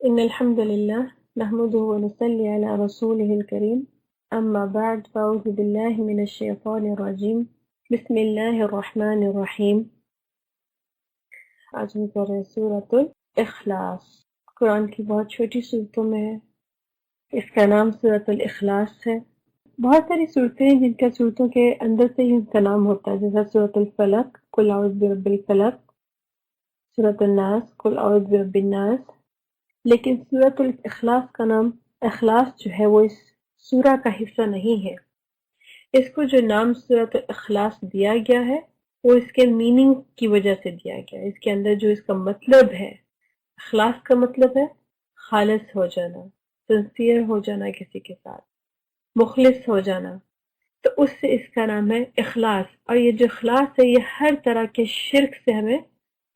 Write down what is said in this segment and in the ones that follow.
إن الحمد لله نحمده ونصلي على رسوله الكريم أما بعد فأعوذ بالله من الشيطان الرجيم بسم الله الرحمن الرحيم آج ہم کر رہے ہیں سورۃ الاخلاص. قرآن کی بہت چھوٹی صورتوں میں ہے. اس کا نام سورۃ الاخلاص ہے. بہت ساری صورتیں ہیں جن کا صورتوں کے اندر سے ہی ان کا نام ہوتا ہے، جیسا سورۃ الفلق قل اعوذ برب الفلق، سورۃ الناس قل اعوذ برب الناس. لیکن سورۃ الاخلاص کا نام اخلاص جو ہے وہ اس سورہ کا حصہ نہیں ہے. اس کو جو نام سورۃ الاخلاص دیا گیا ہے وہ اس کے میننگ کی وجہ سے دیا گیا ہے. اس کے اندر جو اس کا مطلب ہے، اخلاص کا مطلب ہے خالص ہو جانا، سنسیئر ہو جانا، کسی کے ساتھ مخلص ہو جانا، تو اس سے اس کا نام ہے اخلاص. اور یہ جو اخلاص ہے یہ ہر طرح کے شرک سے ہمیں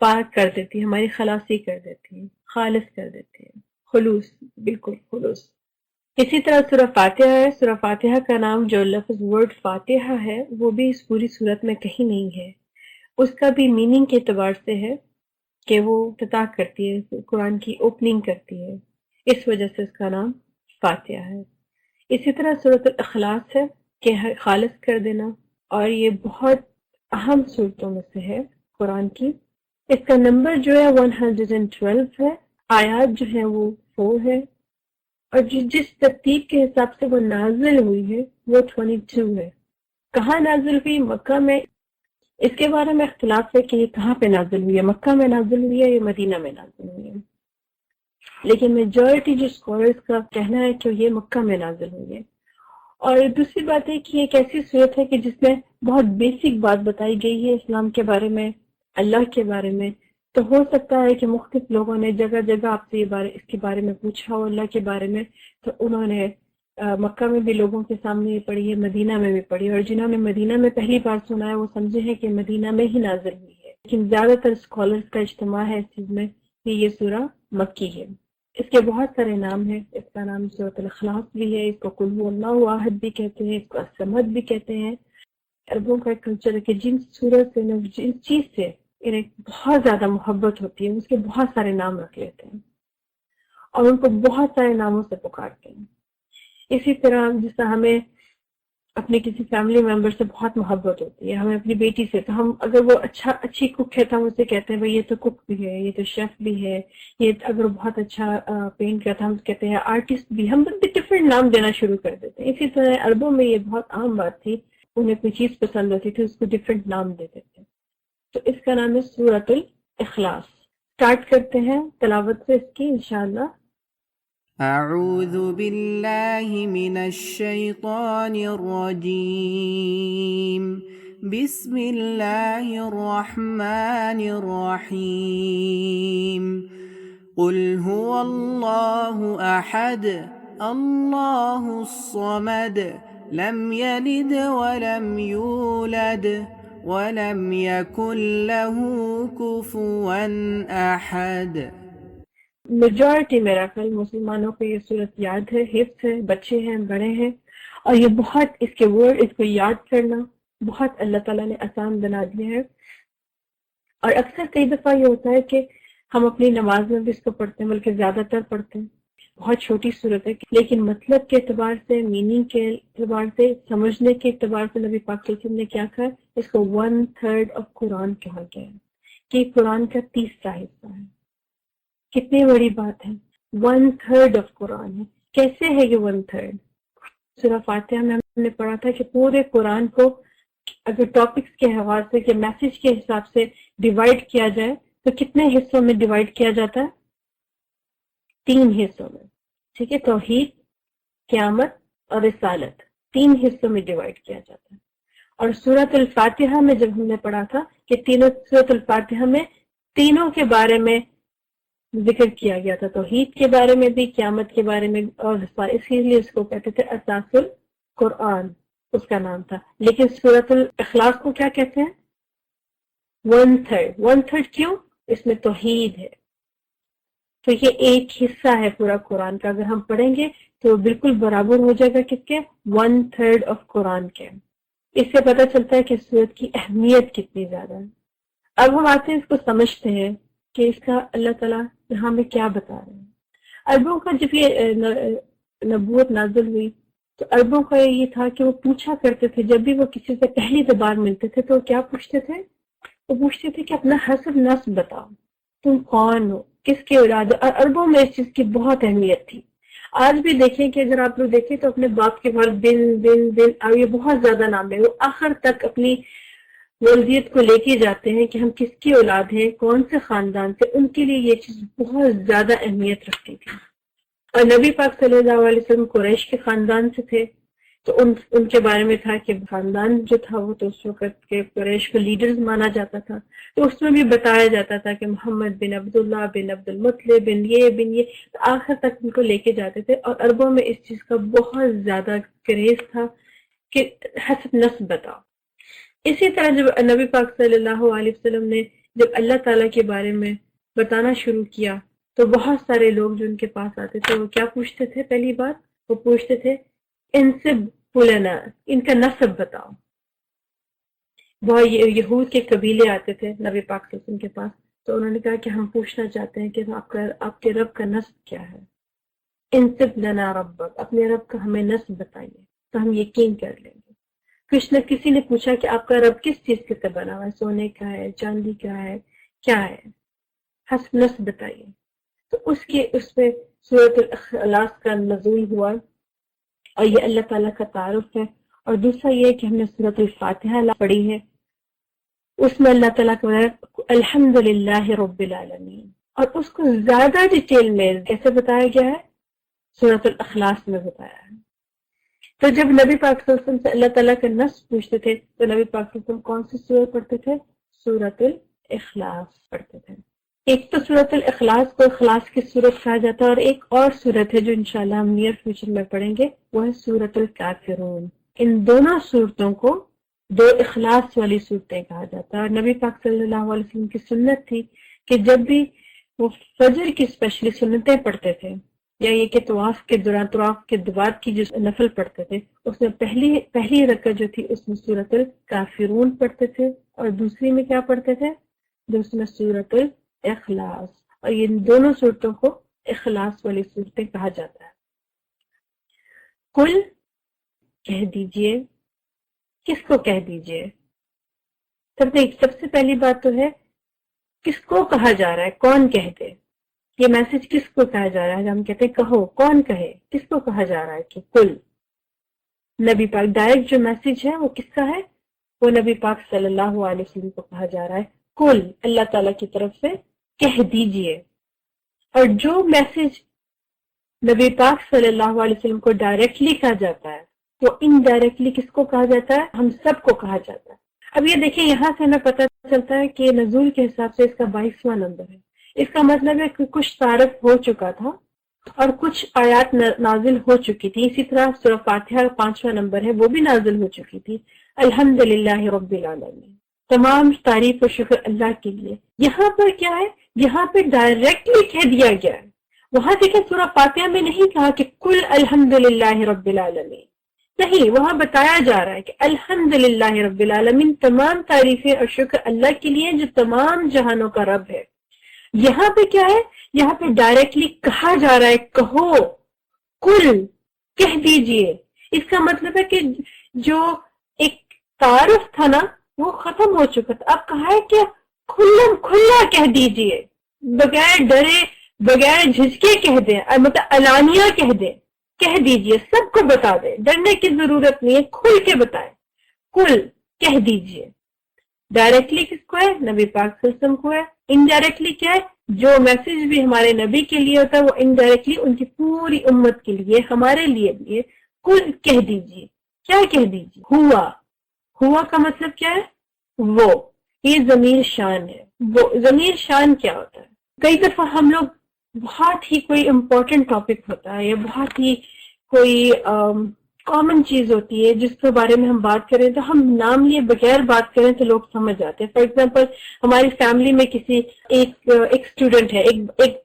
پاک کر دیتی ہے، ہماری خلاصی کر دیتی ہے، خالص کر دیتی ہے، خلوص، بالکل خلوص. اسی طرح سورہ فاتحہ ہے. سورہ فاتحہ کا نام جو لفظ ورڈ فاتحہ ہے وہ بھی اس پوری صورت میں کہیں نہیں ہے. اس کا بھی میننگ کے اعتبار سے ہے کہ وہ افتتاح کرتی ہے، قرآن کی اوپننگ کرتی ہے، اس وجہ سے اس کا نام فاتحہ ہے. اسی طرح سورۃ الاخلاص ہے کہ خالص کر دینا، اور یہ بہت اہم صورتوں میں سے ہے قرآن کی. اس کا نمبر جو ہے 112 ہے، آیات جو ہیں وہ 4 ہے، اور جس ترتیب کے حساب سے وہ نازل ہوئی ہے وہ 22 ہے. کہاں نازل ہوئی؟ مکہ میں. اس کے بارے میں اختلاف ہے کہ یہ کہاں پہ نازل ہوئی ہے، مکہ میں نازل ہوئی ہے یا مدینہ میں نازل ہوئی ہے، لیکن میجورٹی جو اسکالرز کا کہنا ہے کہ یہ مکہ میں نازل ہوئی ہے. اور دوسری بات ہے کہ ایک ایسی صورت ہے کہ جس میں بہت بیسک بات بتائی گئی ہے اسلام کے بارے میں، اللہ کے بارے میں. تو ہو سکتا ہے کہ مختلف لوگوں نے جگہ جگہ آپ سے اس کے بارے میں پوچھا ہو اللہ کے بارے میں، تو انہوں نے مکہ میں بھی لوگوں کے سامنے یہ پڑھی ہے، مدینہ میں بھی پڑھی، اور جنہوں نے مدینہ میں پہلی بار سنا ہے وہ سمجھے ہیں کہ مدینہ میں ہی نازل ہوئی ہے. لیکن زیادہ تر اسکالرز کا اجتماع ہے اس چیز میں کہ یہ سورہ مکی ہے. اس کے بہت سارے نام ہیں. اس کا نام سورۃ الاخلاص بھی ہے، اس کو قل هو اللہ احد بھی کہتے ہیں، اس کو الصمد بھی کہتے ہیں. عربوں کا ایک کلچر ہے کہ جن سورت سے، جن چیز سے انہیں بہت زیادہ محبت ہوتی ہے اس کے بہت سارے نام رکھ لیتے ہیں اور ان کو بہت سارے ناموں سے پکارتے ہیں. اسی طرح جس طرح ہمیں اپنے کسی فیملی ممبر سے بہت محبت ہوتی ہے، ہمیں اپنی بیٹی سے، تو ہم اگر وہ اچھی کک ہے تو ہم اسے کہتے ہیں بھائی یہ تو کک بھی ہے، یہ تو شیف بھی ہے. یہ اگر وہ بہت اچھا پینٹ کرتا ہے ہم کہتے ہیں آرٹسٹ بھی. ہم ڈفرینٹ نام دینا شروع کر دیتے ہیں. اسی طرح عربوں میں یہ بہت عام بات تھی، انہیں کوئی چیز پسند ہوتی تھی اس کو ڈفرینٹ نام دیتے تھے. تو اس کا نام ہے سورۃ الاخلاص. اسٹارٹ کرتے ہیں تلاوت سے اس کی انشاءاللہ. اعوذ باللہ من الشیطان الرجیم، بسم اللہ الرحمن الرحیم. قل هو اللہ احد اللہ الصمد لم یلد ولم یولد وَلَمْ يَكُنْ لَهُ كُفُوًا أَحَدٌ. میجورٹی میرا خیال مسلمانوں کو یہ صورت یاد ہے، حفظ ہے، بچے ہیں، بڑے ہیں، اور یہ بہت اس کے ورڈ، اس کو یاد کرنا بہت اللہ تعالیٰ نے آسان بنا دیا ہے. اور اکثر کئی دفعہ یہ ہوتا ہے کہ ہم اپنی نماز میں بھی اس کو پڑھتے ہیں، بلکہ زیادہ تر پڑھتے ہیں. بہت چھوٹی صورت ہے لیکن مطلب کے اعتبار سے، میننگ کے اعتبار سے، سمجھنے کے اعتبار سے نبی پاک صلی اللہ علیہ وسلم نے کیا کہا، اس کو 1/3 آف قرآن کہا گیا ہے کہ قرآن کا 30واں حصہ ہے. کتنی بڑی بات ہے، 1/3 آف قرآن ہے. کیسے ہے یہ 1/3؟ سورہ فاتحہ میں ہم نے پڑھا تھا کہ پورے قرآن کو اگر ٹاپکس کے حوالے سے کہ میسج کے حساب سے ڈیوائڈ کیا جائے تو کتنے حصوں میں ڈیوائڈ کیا جاتا ہے؟ 3 حصوں میں. ٹھیک ہے، توحید، قیامت اور رسالت، 3 حصوں میں ڈیوائڈ کیا جاتا ہے. اور سورۃ الفاتحہ میں جب ہم نے پڑھا تھا کہ سورۃ الفاتحہ میں تینوں کے بارے میں ذکر کیا گیا تھا، توحید کے بارے میں بھی، قیامت کے بارے میں، اور اسی لیے اس کو کہتے تھے اساس القرآن، اس کا نام تھا. لیکن سورۃ الاخلاص کو کیا کہتے ہیں؟ 1/3 کیوں؟ اس میں توحید ہے. تو یہ ایک حصہ ہے پورا قرآن کا. اگر ہم پڑھیں گے تو بالکل برابر ہو جائے گا کس کے؟ 1/3 آف قرآن کے. اس سے پتہ چلتا ہے کہ سورت کی اہمیت کتنی زیادہ ہے. اب ہم آتے ہیں اس کو سمجھتے ہیں کہ اس کا اللہ تعالیٰ یہاں میں کیا بتا رہے ہیں. عربوں کا جب یہ نبوت نازل ہوئی تو عربوں کا یہ تھا کہ وہ پوچھا کرتے تھے، جب بھی وہ کسی سے پہلی بار ملتے تھے تو کیا پوچھتے تھے؟ وہ پوچھتے تھے کہ اپنا حسب نسب بتاؤ، تم کون ہو، کس کے اولاد ہو۔ اور عربوں میں اس چیز کی بہت اہمیت تھی۔ آج بھی دیکھیں کہ اگر آپ لوگ دیکھیں تو اپنے باپ کے بعد بن بن بن، اور یہ بہت زیادہ نام ہے، وہ آخر تک اپنی والدیت کو لے کے جاتے ہیں کہ ہم کس کی اولاد ہیں، کون سے خاندان سے۔ ان کے لیے یہ چیز بہت زیادہ اہمیت رکھتی تھی۔ اور نبی پاک صلی اللہ علیہ وسلم قریش کے خاندان سے تھے، تو ان کے بارے میں تھا کہ خاندان جو تھا وہ تو اس وقت کے قریش کو لیڈرز مانا جاتا تھا، تو اس میں بھی بتایا جاتا تھا کہ محمد بن عبداللہ بن عبد المطلب بن یہ تو آخر تک ان کو لے کے جاتے تھے۔ اور عربوں میں اس چیز کا بہت زیادہ کریز تھا کہ حسب نسب بتاؤ۔ اسی طرح جب نبی پاک صلی اللہ علیہ وسلم نے جب اللہ تعالیٰ کے بارے میں بتانا شروع کیا تو بہت سارے لوگ جو ان کے پاس آتے تھے وہ کیا پوچھتے تھے؟ پہلی بات وہ پوچھتے تھے انسب لنا، ان کا نسب بتاؤ۔ وہ یہود کے قبیلے آتے تھے نبی پاک صلی اللہ علیہ وسلم کے پاس، تو انہوں نے کہا کہ ہم پوچھنا چاہتے ہیں کہ آپ کے رب کا نسب کیا ہے؟ انسب لنا ربک، اپنے رب کا ہمیں نسب بتائیے تو ہم یقین کر لیں گے۔ کسی نے پوچھا کہ آپ کا رب کس چیز سے بنا ہوا ہے، سونے کا ہے، چاندی کا ہے، کیا ہے؟ حسب نسب بتائیے۔ تو اس پہ سورۃ الاخلاص کا نزول ہوا، اور یہ اللہ تعالیٰ کا تعارف ہے۔ اور دوسرا یہ کہ ہم نے سورۃ الفاتحہ پڑھی ہے، اس میں اللہ تعالیٰ کا الحمدللہ رب العالمین، اور اس کو زیادہ ڈیٹیل میں کیسے بتایا گیا ہے؟ سورۃ الاخلاص میں بتایا ہے۔ تو جب نبی پاک صلی اللہ علیہ وسلم سے اللہ تعالیٰ کا نسب پوچھتے تھے تو نبی پاک صلی اللہ علیہ وسلم کون سی سورت پڑھتے تھے؟ سورۃ الاخلاص پڑھتے تھے۔ ایک تو سورۃ الاخلاص کو اخلاص کی سورت کہا جاتا ہے، اور ایک اور سورت ہے جو انشاءاللہ ہم نیئر فیوچر میں پڑھیں گے، وہ ہے سورۃ الکافرون۔ ان دونوں سورتوں کو دو اخلاص والی صورتیں کہا جاتا ہے۔ اور نبی پاک صلی اللہ علیہ وسلم کی سنت تھی کہ جب بھی وہ فجر کی اسپیشلی سنتیں پڑھتے تھے، یا یہ کہ طواف کے دوران طواف کے بعد کی جو نفل پڑھتے تھے، اس میں پہلی رکعت جو تھی اس میں سورۃ الکافرون پڑھتے تھے، اور دوسری میں کیا پڑھتے تھے؟ دوسری میں سورۃ الاخلاص۔ اور یہ دونوں صورتوں کو اخلاص والی صورتیں کہا جاتا ہے۔ کل کہہ دیجئے، کس کو کہہ دیجئے؟ سب سے پہلی بات تو ہے کس کو کہا جا رہا ہے، کون کہہ دے؟ یہ میسج کس کو کہا جا رہا ہے؟ ہم کہتے ہیں کہو، کون کہے؟ کس کو کہا جا رہا ہے کہ کل؟ نبی پاک ڈائریکٹ جو میسج ہے وہ کس کا ہے؟ وہ نبی پاک صلی اللہ علیہ وسلم کو کہا جا رہا ہے کل، اللہ تعالیٰ کی طرف سے کہہ دیجئے۔ اور جو میسج نبی پاک صلی اللہ علیہ وسلم کو ڈائریکٹلی کہا جاتا ہے وہ انڈائریکٹلی کس کو کہا جاتا ہے؟ ہم سب کو کہا جاتا ہے۔ اب یہ دیکھیں یہاں سے ہمیں پتہ چلتا ہے کہ نزول کے حساب سے اس کا 22واں نمبر ہے۔ اس کا مطلب ہے کہ کچھ تعارف ہو چکا تھا اور کچھ آیات نازل ہو چکی تھی۔ اسی طرح سورہ فاتحہ 5واں نمبر ہے، وہ بھی نازل ہو چکی تھی۔ الحمدللہ رب العالمین، تمام تعریف و شکر اللہ کے لیے۔ یہاں پر کیا ہے؟ یہاں پہ ڈائریکٹلی کہہ دیا گیا ہے۔ وہاں دیکھیں سورہ فاتحہ میں نہیں کہا کہ کل الحمدللہ رب العالمین، نہیں، وہاں بتایا جا رہا ہے کہ الحمدللہ رب العالمین، تمام تعریفیں اور شکر اللہ کے لیے جو تمام جہانوں کا رب ہے۔ یہاں پہ کیا ہے؟ یہاں پہ ڈائریکٹلی کہا جا رہا ہے کہو، کل کہہ دیجئے۔ اس کا مطلب ہے کہ جو ایک تعارف تھا نا وہ ختم ہو چکا تھا، اب کہا ہے کہ کھلا کہہ دیجئے، بغیر ڈرے بغیر جھجکے کہہ دیں، مطلب علانیہ کہہ دیں، کہہ دیجئے، سب کو بتا دیں، ڈرنے کی ضرورت نہیں ہے، کھل کے بتائیں، کل کہہ دیجئے۔ ڈائریکٹلی کس کو ہے؟ نبی پاک صلی اللہ علیہ وسلم کو ہے۔ انڈائریکٹلی کیا ہے؟ جو میسج بھی ہمارے نبی کے لیے ہوتا ہے وہ انڈائریکٹلی ان کی پوری امت کے لیے، ہمارے لیے بھی ہے۔ کل کہہ دیجئے، کیا کہہ دیجئے؟ ہوا کا مطلب کیا ہے؟ وہ، یہ ضمیر شان ہے۔ وہ ضمیر شان کیا ہوتا ہے؟ کئی دفعہ ہم لوگ بہت ہی کوئی امپورٹنٹ ٹاپک ہوتا ہے یا بہت ہی کوئی کامن چیز ہوتی ہے جس کے بارے میں ہم بات کریں تو ہم نام لیے بغیر بات کریں تو لوگ سمجھ جاتے ہیں۔ فار ایگزامپل ہماری فیملی میں کسی ایک اسٹوڈنٹ ہے، ایک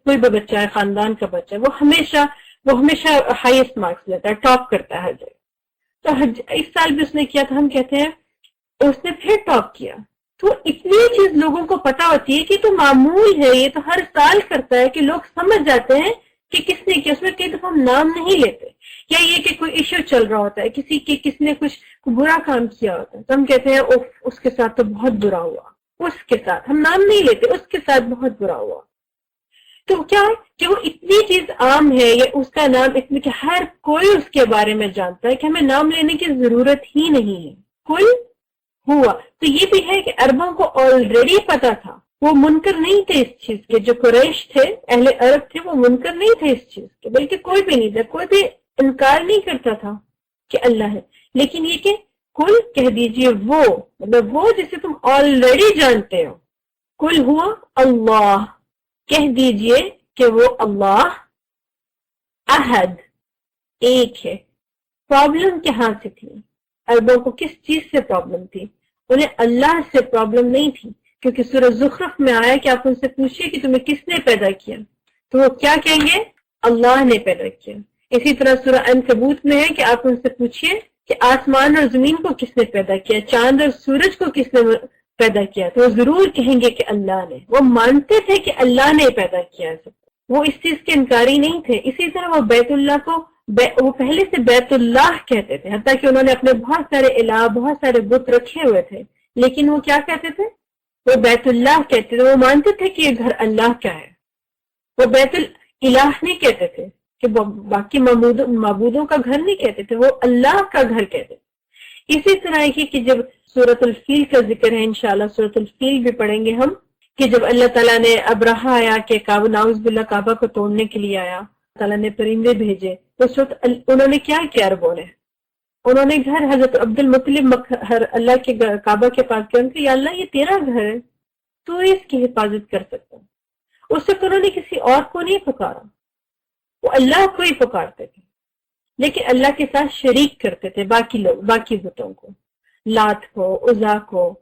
کوئی بچہ ہے، خاندان کا بچہ ہے، وہ ہمیشہ ہائیسٹ مارکس لیتا ہے، ٹاپ کرتا ہے ہر جگہ۔ تو اس سال بھی اس نے کیا تھا، ہم کہتے ہیں اس نے پھر ٹاپ کیا، تو اتنی چیز لوگوں کو پتا ہوتی ہے کہ تو معمول ہے، یہ تو ہر سال کرتا ہے کہ لوگ سمجھ جاتے ہیں کہ کس نے کیا، اس میں کئی دفعہ ہم نام نہیں لیتے، یا یہ کہ کوئی ایشو چل رہا ہوتا ہے، کس نے کچھ برا کام کیا ہوتا ہے تو ہم کہتے ہیں اوف اس کے ساتھ تو بہت برا ہوا، اس کے ساتھ ہم نام نہیں لیتے، اس کے ساتھ بہت برا ہوا. تو کیا ہے کہ وہ اتنی چیز عام ہے، یا اس کا نام اتنی کہ ہر کوئی اس کے بارے میں جانتا ہے کہ ہمیں نام لینے کی ضرورت ہی نہیں ہے. کل ہوا تو یہ بھی ہے کہ عربوں کو آلریڈی پتا تھا، وہ منکر نہیں تھے اس چیز کے، جو قریش تھے اہل عرب تھے وہ منکر نہیں تھے اس چیز کے، بلکہ کوئی بھی نہیں تھا، کوئی بھی انکار نہیں کرتا تھا کہ اللہ ہے. لیکن یہ کہ کل کہہ دیجئے وہ، مطلب وہ جسے تم آلریڈی جانتے ہو، کل ہوا اللہ، کہہ دیجئے کہ وہ اللہ احد، ایک ہے. پرابلم کہاں سے تھی؟ عربوں کو کس چیز سے پرابلم تھی؟ انہیں اللہ سے پرابلم نہیں تھی، کیونکہ سورہ زخرف میں آیا کہ آپ ان سے پوچھیے کہ تمہیں کس نے پیدا کیا، تو وہ کیا کہیں گے؟ اللہ نے پیدا کیا. اسی طرح سورہ عنکبوت میں ہے کہ آپ ان سے پوچھیے کہ آسمان اور زمین کو کس نے پیدا کیا، چاند اور سورج کو کس نے پیدا کیا، تو وہ ضرور کہیں گے کہ اللہ نے. وہ مانتے تھے کہ اللہ نے پیدا کیا ہے، وہ اس چیز کے انکاری نہیں تھے. اسی طرح وہ بیت اللہ کو وہ پہلے سے بیت اللہ کہتے تھے، حتیٰ کہ انہوں نے اپنے بہت سارے الہ، بہت سارے بت رکھے ہوئے تھے، لیکن وہ کیا کہتے تھے؟ وہ بیت اللہ کہتے تھے. وہ مانتے تھے کہ یہ گھر اللہ کا ہے. وہ بیت الہ نہیں کہتے تھے، کہ باقی معبودوں کا گھر نہیں کہتے تھے، وہ اللہ کا گھر کہتے تھے. اسی طرح کہ جب سورۃ الفیل کا ذکر ہے، انشاءاللہ سورۃ الفیل بھی پڑھیں گے ہم، کہ جب اللہ تعالیٰ نے ابرہہ آیا کہ کعبہ، نعوذ باللہ، کعبہ کو توڑنے کے لیے آیا، تعالیٰ نے پرندے بھیجے، تو اس وقت انہوں نے کیا کیا؟ عربوں نے انہوں نے گھر حضرت عبد المطلب اللہ کے کعبہ کے پاس کیا، کہ یا اللہ یہ تیرا گھر ہے، تو اس کی حفاظت کر سکتا. اس وقت انہوں نے کسی اور کو نہیں پکارا، وہ اللہ کو ہی پکارتے تھے، لیکن اللہ کے ساتھ شریک کرتے تھے باقی لوگ، باقی بتوں کو، لات کو، عزا کو.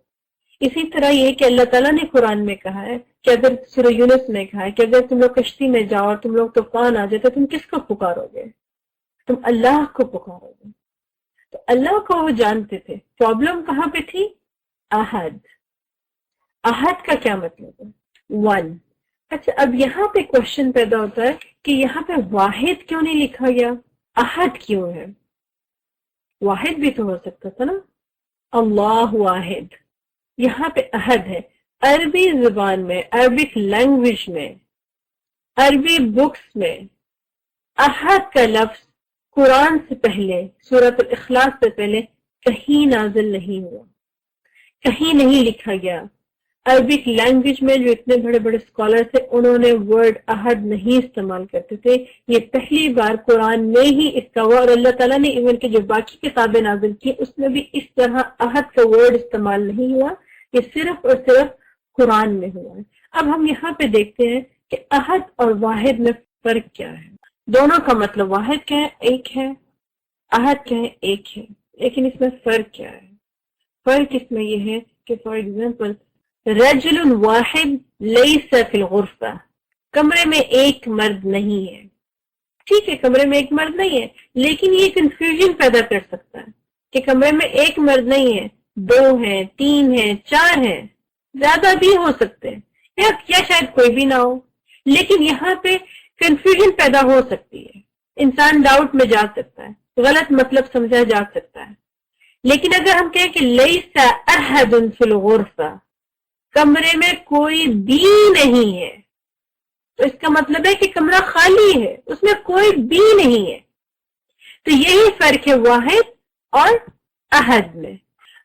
اسی طرح یہ کہ اللہ تعالیٰ نے قرآن میں کہا ہے کہ اگر سورہ یونس میں کہا ہے کہ اگر تم لوگ کشتی میں جاؤ اور تم لوگ طوفان آ جائے تو تم کس کو پکارو گے؟ تم اللہ کو پکارو گے. تو اللہ کو وہ جانتے تھے. پرابلم کہاں پہ تھی؟ احد. احد کا کیا مطلب ہے؟ ون. اچھا اب یہاں پہ کوشچن پیدا ہوتا ہے کہ یہاں پہ واحد کیوں نہیں لکھا گیا؟ احد کیوں ہے؟ واحد بھی تو ہو سکتا تھا نا، اللہ واحد. یہاں پہ احد ہے. عربی زبان میں، عربک لینگویج میں، عربی بکس میں احد کا لفظ قرآن سے پہلے، سورۃ الاخلاص سے پہلے کہیں نازل نہیں ہوا، کہیں نہیں لکھا گیا. عربک لینگویج میں جو اتنے بڑے بڑے اسکالر تھے انہوں نے ورڈ احد نہیں استعمال کرتے تھے. یہ پہلی بار قرآن میں ہی اس کا ہوا، اور اللہ تعالیٰ نے ایون کہ جو باقی کتابیں نازل کی اس میں بھی اس طرح احد کا ورڈ استعمال نہیں ہوا. یہ صرف اور صرف قرآن میں ہوا ہے. اب ہم یہاں پہ دیکھتے ہیں کہ احد اور واحد میں فرق کیا ہے. دونوں کا مطلب واحد کیا ہے؟ ایک ہے. احد کیا ہے؟ ایک ہے. لیکن اس میں فرق کیا ہے؟ فرق اس میں یہ ہے کہ فار ایگزامپل رجل واحد لیس فی الغرفہ، کمرے میں ایک مرد نہیں ہے. ٹھیک ہے کمرے میں ایک مرد نہیں ہے، لیکن یہ کنفیوژن پیدا کر سکتا ہے کہ کمرے میں ایک مرد نہیں ہے، دو ہیں، تین ہیں، چار ہیں، زیادہ بھی ہو سکتے ہیں، یا شاید کوئی بھی نہ ہو. لیکن یہاں پہ کنفیوژن پیدا ہو سکتی ہے، انسان ڈاؤٹ میں جا سکتا ہے، غلط مطلب سمجھا جا سکتا ہے. لیکن اگر ہم کہیں کہ لیس احد فی الغرفہ، کمرے میں کوئی بھی نہیں ہے، تو اس کا مطلب ہے کہ کمرہ خالی ہے، اس میں کوئی بھی نہیں ہے. تو یہی فرق ہے واحد اور احد میں.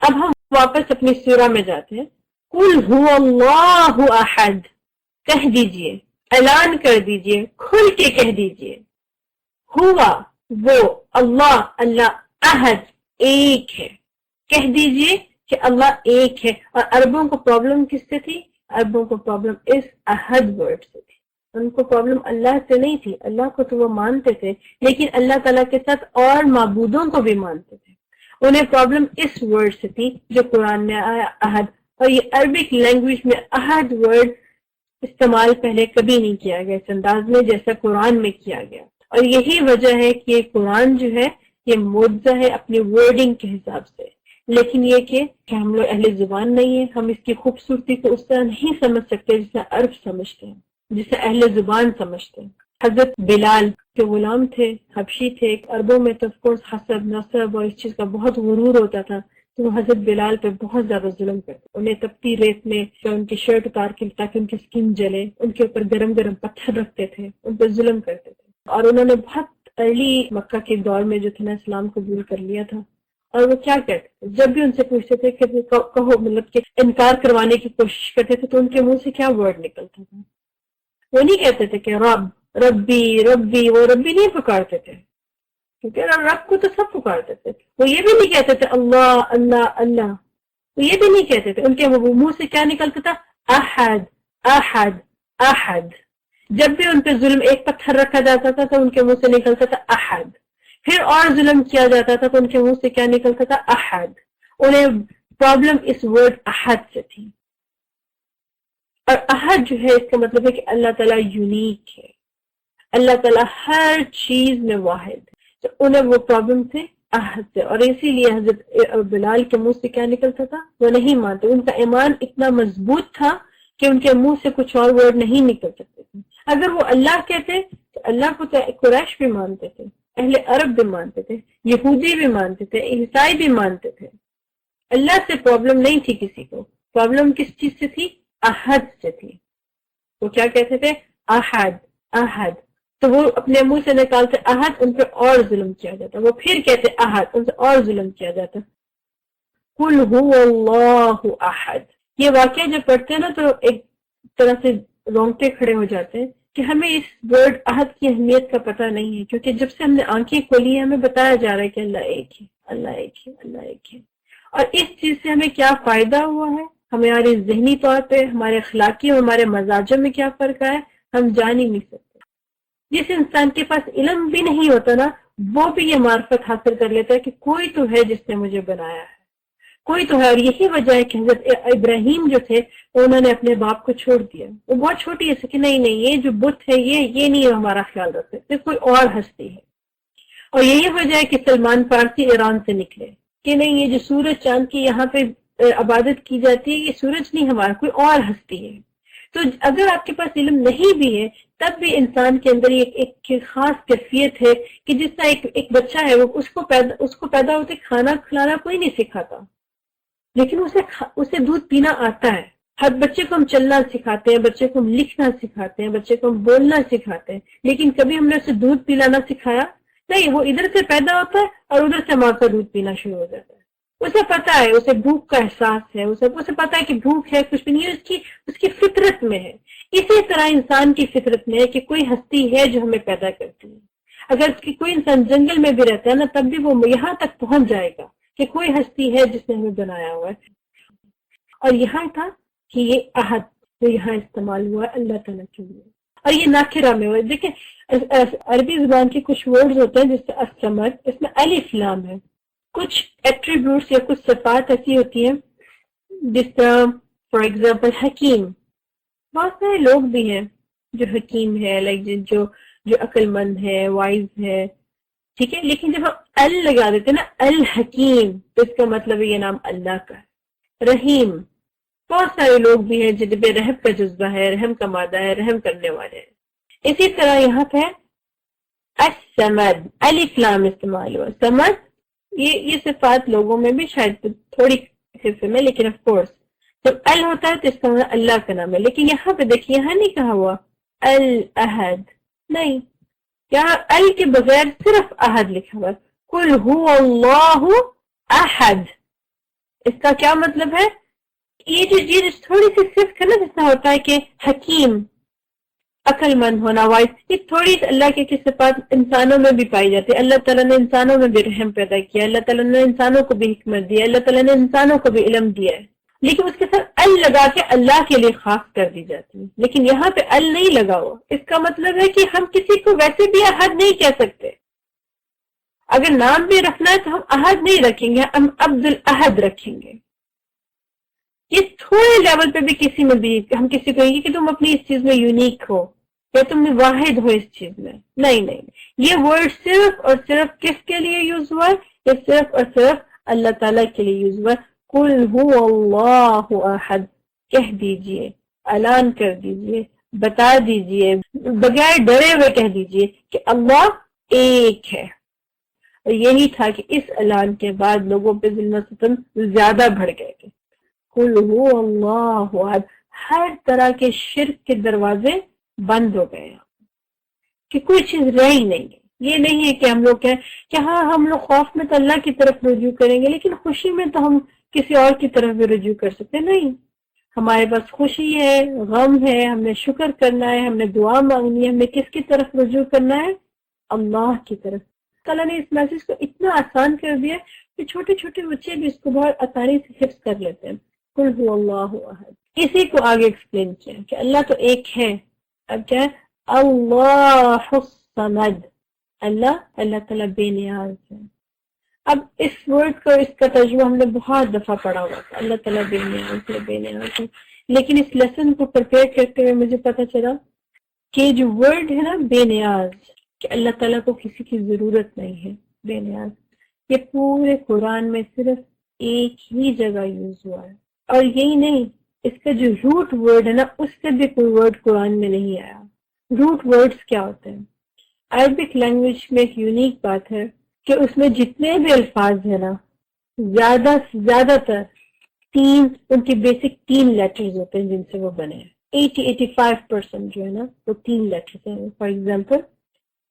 اب ہم واپس اپنی سورہ میں جاتے ہیں. قل هو اللہ احد، کہہ دیجئے، اعلان کر دیجئے، کھل کے کہہ دیجئے، ہوا وہ اللہ، اللہ احد ایک ہے. کہہ دیجئے کہ اللہ ایک ہے. اور عربوں کو پرابلم کس سے تھی؟ عربوں کو پرابلم اس احد ورڈ سے تھی. ان کو پرابلم اللہ سے نہیں تھی، اللہ کو تو وہ مانتے تھے، لیکن اللہ تعالیٰ کے ساتھ اور معبودوں کو بھی مانتے تھے. انہیں پرابلم اس ورڈ سے تھی جو قرآن میں آیا احد. اور یہ عربک لینگویج میں احد ورڈ استعمال پہلے کبھی نہیں کیا گیا اس انداز میں جیسا قرآن میں کیا گیا. اور یہی وجہ ہے کہ یہ قرآن جو ہے یہ معجزہ ہے اپنی ورڈنگ کے حساب سے. لیکن یہ کہ ہم لوگ اہل زبان نہیں ہیں، ہم اس کی خوبصورتی کو اس طرح نہیں سمجھ سکتے جسے عرب سمجھتے ہیں، جسے اہل زبان سمجھتے ہیں. حضرت بلال جو غلام تھے، حبشی تھے، عربوں میں تو کورس حسب نصب اور اس چیز کا بہت غرور ہوتا تھا، تو وہ حضرت بلال پہ بہت زیادہ ظلم کرتے، انہیں تپتی ریت میں ان کی شرٹ اتار کے تاکہ ان کی سکن جلے، ان کے اوپر گرم گرم پتھر رکھتے تھے، ان پہ ظلم کرتے تھے. اور انہوں نے بہت ارلی مکہ کے دور میں جو تھا نا اسلام قبول کر لیا تھا. اور وہ کیا کہتے تھے جب بھی ان سے پوچھتے تھے کہ کہو، مطلب کہ انکار کروانے کی کوشش کرتے تھے، تو ان کے منہ سے کیا ورڈ نکلتا تھا؟ وہ نہیں کہتے تھے کہ رب ربی ربی، وہ ربی نہیں پکارتے تھے، کیونکہ رب کو تو سب پکارتے تھے. وہ یہ بھی نہیں کہتے تھے اللہ اللہ اللہ، وہ یہ بھی نہیں کہتے تھے. ان کے منہ سے کیا نکلتا تھا؟ احد احد احد. جب بھی ان پہ ظلم، ایک پتھر رکھا جاتا تھا تو ان کے منہ سے نکلتا تھا احد. پھر اور ظلم کیا جاتا تھا تو ان کے منہ سے کیا نکلتا تھا؟ احد. انہیں پرابلم اس ورڈ احد سے تھی. اور احد جو ہے اس کا مطلب ہے کہ اللہ تعالیٰ یونیک ہے، اللہ تعالیٰ ہر چیز میں واحد ہے. تو انہیں وہ پرابلم تھے احد سے، اور اسی لیے حضرت بلال کے منہ سے کیا نکلتا تھا؟ وہ نہیں مانتے. ان کا ایمان اتنا مضبوط تھا کہ ان کے منہ سے کچھ اور ورڈ نہیں نکل سکتے تھے. اگر وہ اللہ کہتے تو اللہ کو تو قریش بھی مانتے تھے، اہل عرب بھی مانتے تھے، یہودی بھی مانتے تھے، عیسائی بھی مانتے تھے. اللہ سے پرابلم نہیں تھی کسی کو. پرابلم کس چیز سے تھی؟ احد سے تھی. وہ کیا کہتے تھے؟ احد احد. تو وہ اپنے منہ سے نکالتے احد، ان پہ اور ظلم کیا جاتا. وہ پھر کہتے احد، ان سے اور ظلم کیا جاتا. قل هو اللہ احد. یہ واقعہ جب پڑھتے ہیں نا تو ایک طرح سے رونگٹے کھڑے ہو جاتے ہیں کہ ہمیں اس ورڈ احد کی اہمیت کا پتہ نہیں ہے، کیونکہ جب سے ہم نے آنکھیں کھولی ہیں ہمیں بتایا جا رہا ہے کہ اللہ ایک ہے، اللہ ایک ہے، اللہ ایک ہے. اور اس چیز سے ہمیں کیا فائدہ ہوا ہے، ہمارے ذہنی طور پہ، ہمارے اخلاقی اور ہمارے مزاجوں میں کیا فرق ہے، ہم جان ہی نہیں سکتے. جس انسان کے پاس علم بھی نہیں ہوتا نا، وہ بھی یہ معرفت حاصل کر لیتا ہے کہ کوئی تو ہے جس نے مجھے بنایا ہے، کوئی تو ہے. اور یہی وجہ ہے کہ حضرت ابراہیم جو تھے انہوں نے اپنے باپ کو چھوڑ دیا. وہ بہت چھوٹی ہے کہ نہیں یہ جو بت ہے یہ نہیں ہمارا خیال رکھ سکتے، کوئی اور ہستی ہے. اور یہی وجہ ہے کہ سلمان فارسی ایران سے نکلے کہ نہیں یہ جو سورج چاند کی یہاں پہ عبادت کی جاتی ہے، یہ سورج نہیں ہمارا، کوئی اور ہستی ہے. تو اگر آپ کے پاس علم نہیں بھی ہے تب بھی انسان کے اندر ایک خاص کیفیت ہے کہ جس طرح ایک بچہ ہے، وہ اس کو پیدا ہوتے کھانا کھلانا کوئی نہیں سکھاتا، لیکن اسے دودھ پینا آتا ہے. ہر بچے کو ہم چلنا سکھاتے ہیں، بچے کو ہم لکھنا سکھاتے ہیں، بچے کو ہم بولنا سکھاتے ہیں، لیکن کبھی ہم نے اسے دودھ پلانا سکھایا نہیں. وہ ادھر سے پیدا ہوتا ہے اور ادھر سے ماں کا دودھ پینا شروع ہو جاتا ہے. اسے پتا ہے، اسے بھوک کا احساس ہے، اسے پتا ہے کہ بھوک ہے، کچھ بھی نہیں ہے، اس کی فطرت میں ہے. اسی طرح انسان کی فطرت میں ہے کہ کوئی ہستی ہے جو ہمیں پیدا کرتی ہے. اگر کوئی انسان جنگل میں بھی رہتا ہے نا تب بھی وہ یہاں تک پہنچ جائے گا کہ کوئی ہستی ہے جس نے ہمیں بنایا ہوا ہے. اور یہاں تھا کہ یہ عہد جو یہاں استعمال ہوا ہے اللہ تعالیٰ کے لیے، اور یہ ناکرہ میں ہوا ہے. دیکھیں عربی زبان کے کچھ ورڈز ہوتے ہیں جس سے الصمد، اس میں الف لام ہے. کچھ ایٹریبیوٹس یا کچھ صفات ایسی ہوتی ہیں جس طرح فار ایگزامپل حکیم. بہت سارے لوگ بھی ہیں جو حکیم ہے، لائک جو عقل مند ہے، وائز ہے، ٹھیک ہے. لیکن جب ہم ال لگا دیتے ہیں نا الحکیم، تو اس کا مطلب ہے یہ نام اللہ کا ہے. رحیم، بہت سارے لوگ بھی ہیں جن پہ رحم کا جذبہ ہے، رحم کا مادہ ہے، رحم کرنے والے ہیں. اسی طرح یہاں پہ الصمد، الف لام استعمال ہوا. سمد یہ صفات لوگوں میں بھی شاید تھوڑی حصے میں، لیکن آف کورس جب ال ہوتا ہے تو اس کا اللہ کا نام ہے. لیکن یہاں پہ دیکھیے یہاں نہیں کہا ہوا الاحد، نہیں، یہاں ال کے بغیر صرف احد لکھا ہوا. قل هو اللہ احد. اس کا کیا مطلب ہے؟ یہ جو تھوڑی سی صفت ہے نا، جس طرح ہوتا ہے کہ حکیم، عقل مند ہونا، وائس، یہ تھوڑی اللہ کے صفات انسانوں میں بھی پائی جاتی ہے. اللہ تعالیٰ نے انسانوں میں بھی رحم پیدا کیا، اللہ تعالیٰ نے انسانوں کو بھی حکمت دیا، اللہ تعالیٰ نے انسانوں کو بھی علم دیا ہے، لیکن اس کے ساتھ ال لگا کے اللہ کے لیے خاص کر دی جاتی ہے. لیکن یہاں پہ ال نہیں لگا ہوا. اس کا مطلب ہے کہ ہم کسی کو ویسے بھی احد نہیں کہہ سکتے. اگر نام بھی رکھنا ہے تو ہم احد نہیں رکھیں گے، ہم عبد الاحد رکھیں گے. یہ تھوڑے لیول پہ بھی کسی میں بھی ہم کسی کو کہیں گے کہ تم اپنی اس چیز میں یونیک ہو یا تم واحد ہو اس چیز میں، نہیں. یہ ورڈ صرف اور صرف کس کے لیے یوز ہوا ہے؟ یہ صرف اور صرف اللہ تعالیٰ کے لیے یوز ہوا ہے. قل هو اللہ احد. کہہ دیجئے، اعلان کر دیجئے، بتا دیجئے بغیر ڈرے ہوئے کہہ دیجئے کہ اللہ ایک ہے. اور یہی تھا کہ اس اعلان کے بعد لوگوں پہ ظلم و ستم زیادہ بڑھ گئے تھے. قل هو اللہ احد، ہر طرح کے شرک کے دروازے بند ہو گئے کہ کوئی چیز رہی نہیں ہے. یہ نہیں ہے کہ ہم لوگ کہیں کہ ہاں ہم لوگ خوف میں تو اللہ کی طرف رجوع کریں گے لیکن خوشی میں تو ہم کسی اور کی طرف بھی رجوع کر سکتے. نہیں، ہمارے پاس خوشی ہے، غم ہے، ہم نے شکر کرنا ہے، ہم نے دعا مانگنی ہے، ہم نے کس کی طرف رجوع کرنا ہے؟ اللہ کی طرف. اللہ نے اس میسج کو اتنا آسان کر دیا کہ چھوٹے چھوٹے بچے بھی اس کو بہت آسانی سے حفظ کر لیتے ہیں. قل هو اللہ احد. اسی کو آگے ایکسپلین کیا کہ اللہ تو ایک ہے. اب کیا ہے؟ اللہ الصمد، اللہ تعالیٰ بے نیاز ہے. اب اس ورڈ کو، اس کا ترجمہ ہم نے بہت دفعہ پڑھا ہوا تھا، اللہ تعالیٰ بے نیاز ہے، بے نیاز ہے. لیکن اس لیسن کو پریپیئر کرتے ہوئے مجھے پتا چلا کہ جو ورڈ ہے نا بے نیاز، کہ اللہ تعالیٰ کو کسی کی ضرورت نہیں ہے، بے نیاز، یہ پورے قرآن میں صرف ایک ہی جگہ یوز ہوا ہے. اور یہی نہیں، اس کا جو روٹ ورڈ ہے نا اس سے بھی کوئی ورڈ قرآن میں نہیں آیا. روٹ ورڈز کیا ہوتے ہیں؟ عربک لینگویج میں ایک یونیک بات ہے کہ اس میں جتنے بھی الفاظ ہیں نا زیادہ تر ان کی بیسک 3 لیٹرز ہوتے ہیں جن سے وہ بنے ہیں. 80-85% جو ہے نا وہ 3 لیٹرز ہیں. فار ایگزامپل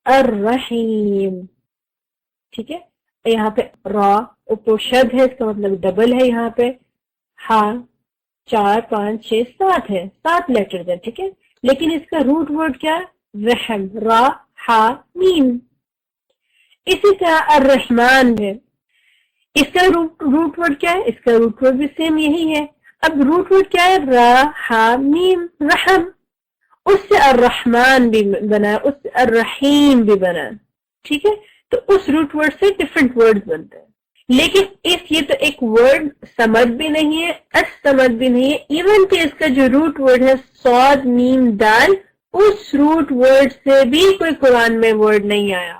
الرحیم، ٹھیک ہے، یہاں پہ را اپوشد ہے، اس کا مطلب ڈبل ہے. یہاں پہ ہاں 4 5 6 7 ہے، 7 لیٹرز ہیں، ٹھیک ہے. لیکن اس کا روٹ ورڈ کیا ہے؟ رحم، را ہا میم. اسی طرح الرحمن ہے، اس کا روٹ ورڈ کیا ہے؟ اس کا روٹ ورڈ بھی سیم یہی ہے. اب روٹ ورڈ کیا ہے؟ را ہا میم، رحم. اس سے الرحمن بھی بنا ہے، اس سے الرحیم بھی بنا ہے، ٹھیک ہے. تو اس روٹ ورڈ سے ڈفرنٹ ورڈ بنتے ہیں. لیکن یہ تو ایک ورڈ سمد بھی نہیں ہے، السمد بھی نہیں ہے. ایون کہ اس کا جو روٹ ورڈ ہے صاد میم دال، اس روٹ ورڈ سے بھی کوئی قرآن میں ورڈ نہیں آیا.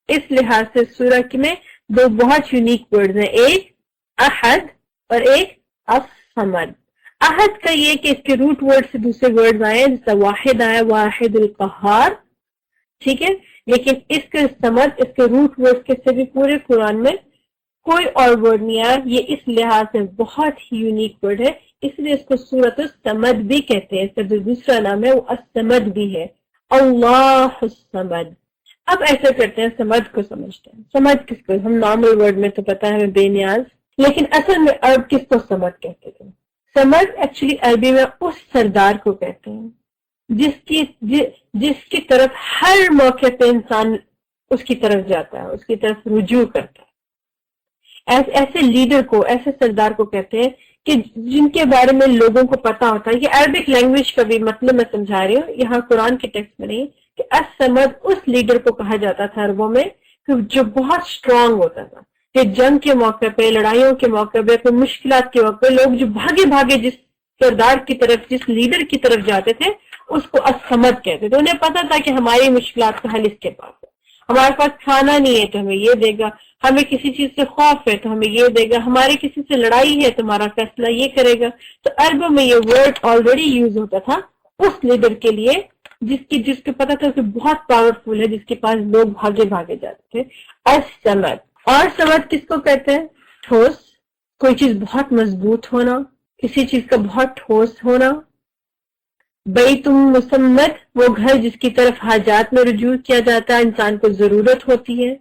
اس لحاظ سے سورہ میں 2 بہت یونیک ورڈز ہیں، ایک احد اور ایک الصمد. احد کا یہ کہ اس کے روٹ ورڈ سے دوسرے ورڈز آئے ہیں، جیسا واحد آیا، واحد القہار، ٹھیک ہے. لیکن اس کے سمد، اس کے روٹ ورڈ کے سے بھی پورے قرآن میں کوئی اور ورڈ نہیں آیا. یہ اس لحاظ سے بہت ہی یونیک ورڈ ہے، اس لیے اس کو سورۃ الصمد بھی کہتے ہیں. اس کا جو دوسرا نام ہے وہ الصمد بھی ہے، اللہ الصمد. اب ایسا کرتے ہیں، سمد کو سمجھتے ہیں. سمد کس کو؟ ہم نارمل ورڈ میں تو پتہ ہے ہمیں بے نیاز، لیکن اصل میں عرب کس کو سمد کہتے ہیں؟ سمد ایکچولی عربی میں اس سردار کو کہتے ہیں جس کی طرف ہر موقع پہ انسان اس کی طرف جاتا ہے، اس کی طرف رجوع کرتا ہے. ایسے لیڈر کو، ایسے سردار کو کہتے ہیں کہ جن کے بارے میں لوگوں کو پتا ہوتا ہے. یہ عربک لینگویج کا بھی مطلب میں سمجھا رہی ہوں، یہاں قرآن کے ٹیکسٹ میں نہیں، کہ الصمد اس لیڈر کو کہا جاتا تھا عربوں میں جو بہت اسٹرانگ ہوتا تھا، کہ جنگ کے موقع پہ، لڑائیوں کے موقع پہ، کوئی مشکلات کے موقع پہ لوگ جو بھاگے جس سردار کی طرف، جس لیڈر کی طرف جاتے تھے اس کو الصمد کہتے تھے. انہیں پتا تھا کہ ہماری مشکلات کا حل اس کے پاس ہے. ہمارے پاس کھانا نہیں ہے تو ہمیں یہ دے گا، ہمیں کسی چیز سے خوف ہے تو ہمیں یہ دے گا، ہماری کسی سے لڑائی ہے تو ہمارا فیصلہ یہ کرے گا. تو عربوں میں یہ ورڈ آلریڈی یوز ہوتا تھا اس لیڈر کے لیے جس کو پتا تھا کہ بہت پاورفل ہے، جس کے پاس لوگ بھاگے جاتے تھے. الصمد. اور سمد کس کو کہتے ہیں؟ ٹھوس، کوئی چیز بہت مضبوط ہونا، کسی چیز کا بہت ٹھوس ہونا. بیت مسمد، وہ گھر جس کی طرف حاجات میں رجوع کیا جاتا ہے، انسان کو ضرورت ہوتی ہے.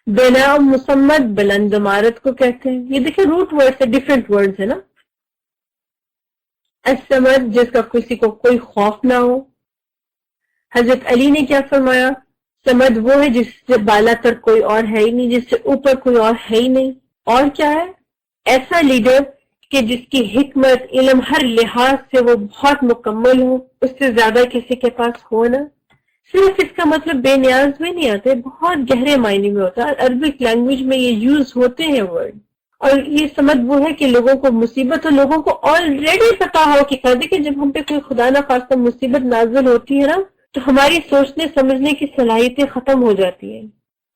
بنا مسمد، بلند عمارت کو کہتے ہیں. یہ دیکھیں روٹ ورڈ سے ڈفرنٹ ورڈز ہیں نا. الصمد، جس کا کسی کو کوئی خوف نہ ہو. حضرت علی نے کیا فرمایا؟ سمد وہ ہے جس سے بالا تر کوئی اور ہے ہی نہیں، جس سے اوپر کوئی اور ہے ہی نہیں. اور کیا ہے؟ ایسا لیڈر کہ جس کی حکمت، علم، ہر لحاظ سے وہ بہت مکمل ہو، اس سے زیادہ کسی کے پاس ہو نہ. صرف اس کا مطلب بے نیاز میں نہیں آتے، بہت گہرے معنی میں ہوتا ہے. عربک لینگویج میں یہ یوز ہوتے ہیں ورڈ. اور یہ سمجھ وہ ہے کہ لوگوں کو مصیبت، اور لوگوں کو آلریڈی پتا ہو کہ دیکھیں جب ہم پہ کوئی خدا نہ خواستہ مصیبت نازل ہوتی ہے نا تو ہماری سوچنے سمجھنے کی صلاحیتیں ختم ہو جاتی ہیں.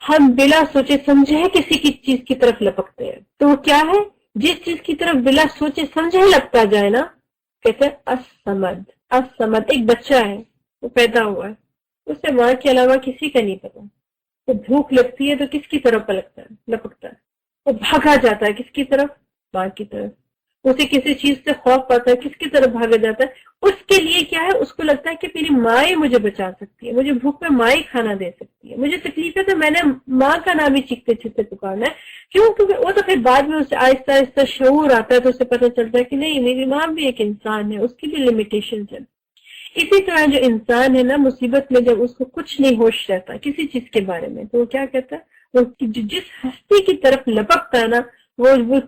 ہم بلا سوچے سمجھے کسی کی چیز کی طرف لپکتے ہیں. تو وہ کیا ہے؟ جس چیز کی طرف بلا سوچے سمجھے لگتا جائے نا کہتے ہیں الصمد. الصمد ایک بچہ ہے، وہ پیدا ہوا ہے، اسے ماں کے علاوہ کسی کا نہیں پتا. تو بھوک لگتی ہے تو کس کی طرف لپکتا ہے؟ وہ بھاگا جاتا ہے کس کی طرف؟ ماں کی طرف. اسے کسی چیز سے خوف پاتا ہے، کس کی طرف بھاگا جاتا ہے؟ اس کے لیے کیا ہے، اس کو لگتا ہے کہ میری ماں ہی مجھے بچا سکتی ہے، مجھے بھوک میں ماں ہی کھانا دے سکتی ہے، مجھے تکلیف ہے تو میں نے ماں کا نام ہی چیختے چیختے پکارنا ہے. کیوں؟ کیونکہ وہ تو پھر بعد میں اسے آہستہ آہستہ شعور آتا ہے تو اسے پتہ چلتا ہے کہ نہیں، میری ماں بھی ایک انسان ہے، اس کی بھی لمیٹیشن ہے. اسی طرح جو انسان ہے نا، مصیبت میں جب اس کو کچھ نہیں ہوش رہتا کسی چیز کے بارے میں، تو وہ کیا کہتا ہے، وہ جس ہستی کی طرف لپکتا ہے نا، وہ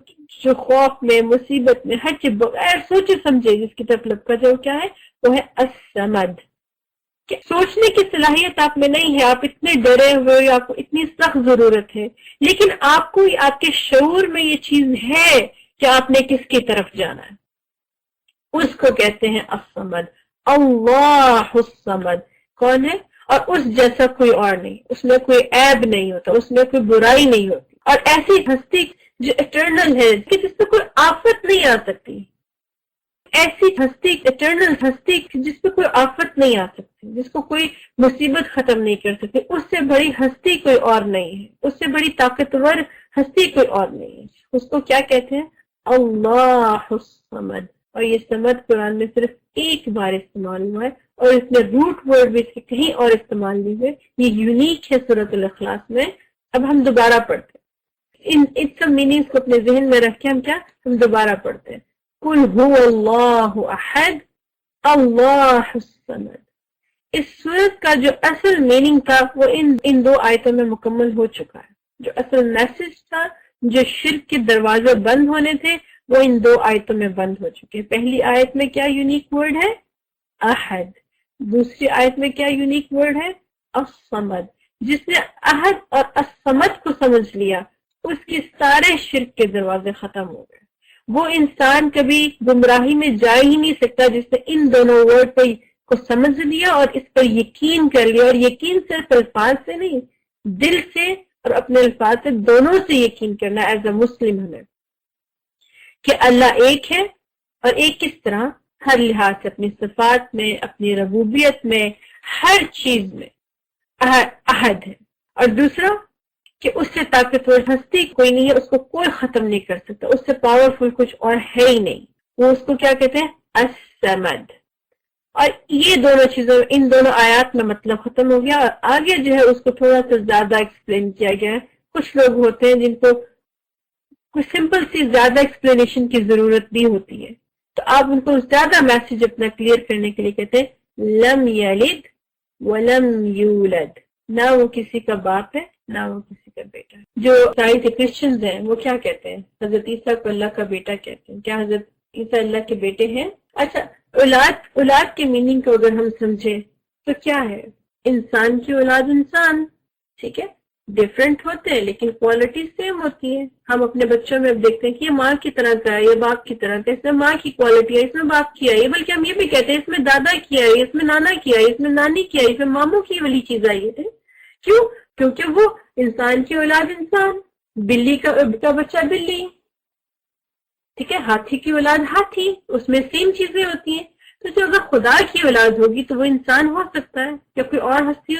جو خوف میں، مصیبت میں، ہر چیز بغیر سوچے سمجھے جس کی طرف لپکا جائے، وہ کیا ہے، وہ ہے الصمد. کہ سوچنے کی صلاحیت آپ میں نہیں ہے، آپ اتنے ڈرے ہوئے، آپ کو اتنی سخت ضرورت ہے، لیکن آپ کو آپ کے شعور میں یہ چیز ہے کہ آپ نے کس کی طرف جانا ہے. اس کو کہتے ہیں الصمد. اللہ الصمد کون ہے؟ اور اس جیسا کوئی اور نہیں، اس میں کوئی عیب نہیں ہوتا، اس میں کوئی برائی نہیں ہوتی. اور ایسی ہستی جو اٹرنل ہے، کہ جس پہ کوئی آفت نہیں آ سکتی، ایسی ہستی، اٹرنل ہستی جس پہ کوئی آفت نہیں آ سکتی، جس کو کوئی مصیبت ختم نہیں کر سکتی، اس سے بڑی ہستی کوئی اور نہیں ہے، اس سے بڑی طاقتور ہستی کوئی اور نہیں ہے. اس کو کیا کہتے ہیں؟ اللہ الصمد. اور یہ صمد قرآن میں صرف ایک بار استعمال ہوا ہے، اور اس میں روٹ ورڈ بھی کہیں اور استعمال نہیں ہوئے. یہ یونیک ہے سورۃ الاخلاص میں. اب ہم دوبارہ پڑھتے ہیں، ان سب میننگز کو اپنے ذہن میں رکھ کے ہم دوبارہ پڑھتے ہیں. قل هو اللہ احد اللہ الصمد. اس سورت کا جو اصل میننگ تھا وہ ان دو آیتوں میں مکمل ہو چکا ہے. جو اصل میسج تھا، جو شرک کے دروازے بند ہونے تھے، وہ ان دو آیتوں میں بند ہو چکے. پہلی آیت میں کیا یونیک ورڈ ہے؟ احد. دوسری آیت میں کیا یونیک ورڈ ہے؟ الصمد. جس نے احد اور الصمد کو سمجھ لیا، اس کے سارے شرک کے دروازے ختم ہو گئے. وہ انسان کبھی گمراہی میں جا ہی نہیں سکتا جس نے ان دونوں ورڈ کو سمجھ لیا اور اس پر یقین کر لیا. اور یقین صرف الفاظ سے نہیں، دل سے اور اپنے الفاظ سے، دونوں سے یقین کرنا ایز اے مسلم ہمیں، کہ اللہ ایک ہے. اور ایک کس طرح؟ ہر لحاظ سے، اپنی صفات میں، اپنی ربوبیت میں، ہر چیز میں احد ہے. اور دوسرا کہ اس سے طاقتور ہستی کوئی نہیں ہے، اس کو کوئی ختم نہیں کر سکتا، اس سے پاورفل کچھ اور ہے ہی نہیں. وہ اس کو کیا کہتے ہیں؟ الصمد. اور یہ دونوں چیزوں، ان دونوں آیات میں مطلب ختم ہو گیا. اور آگے جو ہے اس کو تھوڑا سا زیادہ ایکسپلین کیا گیا ہے. کچھ لوگ ہوتے ہیں جن کو کوئی سمپل سی زیادہ ایکسپلینیشن کی ضرورت بھی ہوتی ہے، تو آپ ان کو زیادہ میسج اپنا کلیئر کرنے کے لیے کہتے ہیں لم یلد ولم یولد. نہ وہ کسی کا باپ ہے، نہ وہ کسی کا بیٹا ہے. جو عیسائی کرسچنز ہیں وہ کیا کہتے ہیں؟ حضرت عیسیٰ کو اللہ کا بیٹا کہتے ہیں. کیا حضرت عیسیٰ اللہ کے بیٹے ہیں؟ اچھا، اولاد کے میننگ کو اگر ہم سمجھیں تو کیا ہے؟ انسان کی اولاد انسان، ٹھیک ہے، ڈفرینٹ ہوتے ہیں لیکن کوالٹی سیم ہوتی ہے. ہم اپنے بچوں میں اب دیکھتے ہیں کہ یہ ماں کی طرح کا ہے، یہ باپ کی طرح کا ہے، اس میں ماں کی کوالٹی ہے، اس میں باپ کی ہے. بلکہ ہم یہ بھی کہتے ہیں اس میں دادا کی ہے، اس میں نانا کی ہے، اس میں نانی کی ہے، اس میں ماموں کی والی چیز آئی ہے. کیوں؟ کیونکہ وہ انسان کی اولاد انسان، بلی کا بچہ بلی، ٹھیک ہے، ہاتھی کی اولاد ہاتھی، اس میں سیم چیزیں ہوتی ہیں. تو جو اگر خدا کی اولاد ہوگی تو وہ انسان ہو سکتا ہے یا کوئی اور ہستی.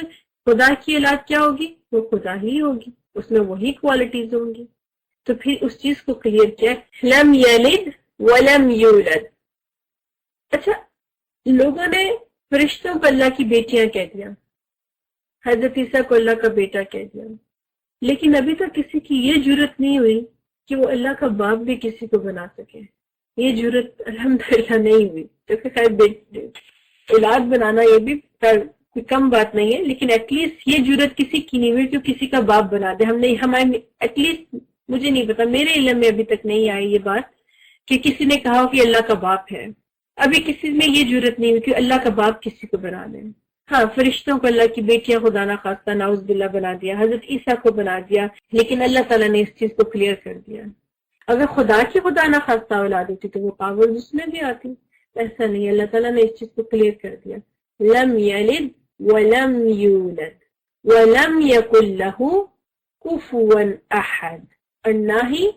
خدا کی اولاد کیا ہوگی؟ وہ خدا ہی ہوگی، اس میں وہی کوالٹیز ہوں گی. تو پھر اس چیز کو کلیئر کیا، لم یلد ولم یولد. اچھا، لوگوں نے فرشتوں کو اللہ کی بیٹیاں کہہ دیا، حضرت عیسیٰ کو اللہ کا بیٹا کہہ دیا، لیکن ابھی تک کسی کی یہ جرت نہیں ہوئی کہ وہ اللہ کا باپ بھی کسی کو بنا سکے. یہ جرت الحمدللہ نہیں ہوئی. کیونکہ خیر اولاد بنانا یہ بھی کوئی کم بات نہیں ہے، لیکن ایٹ لیسٹ یہ جرت کسی کی نہیں ہوئی کہ کسی کا باپ بنا دے. ہم نہیں، ہمارے ایٹ لیسٹ مجھے نہیں پتا، میرے علم میں ابھی تک نہیں آئی یہ بات کہ کسی نے کہا کہ اللہ کا باپ ہے. ابھی کسی میں یہ جرت نہیں ہوئی کہ اللہ کا باپ کسی کو بنا دے. ہاں، فرشتوں کو اللہ کی بیٹیاں خدا نہ خواستہ نعوذ باللہ بنا دیا، حضرت عیسیٰ کو بنا دیا، لیکن اللہ تعالیٰ نے اس چیز کو کلیئر کر دیا. اگر خدا نہ خواستہ اولاد ہوتی تو وہ پاور جس میں بھی آتی. ایسا نہیں، اللہ تعالیٰ نے اس چیز کو کلیئر کر دیا. لم یلد ولم یولد ولم یکن لہ کفوا احد. اور نہ ہی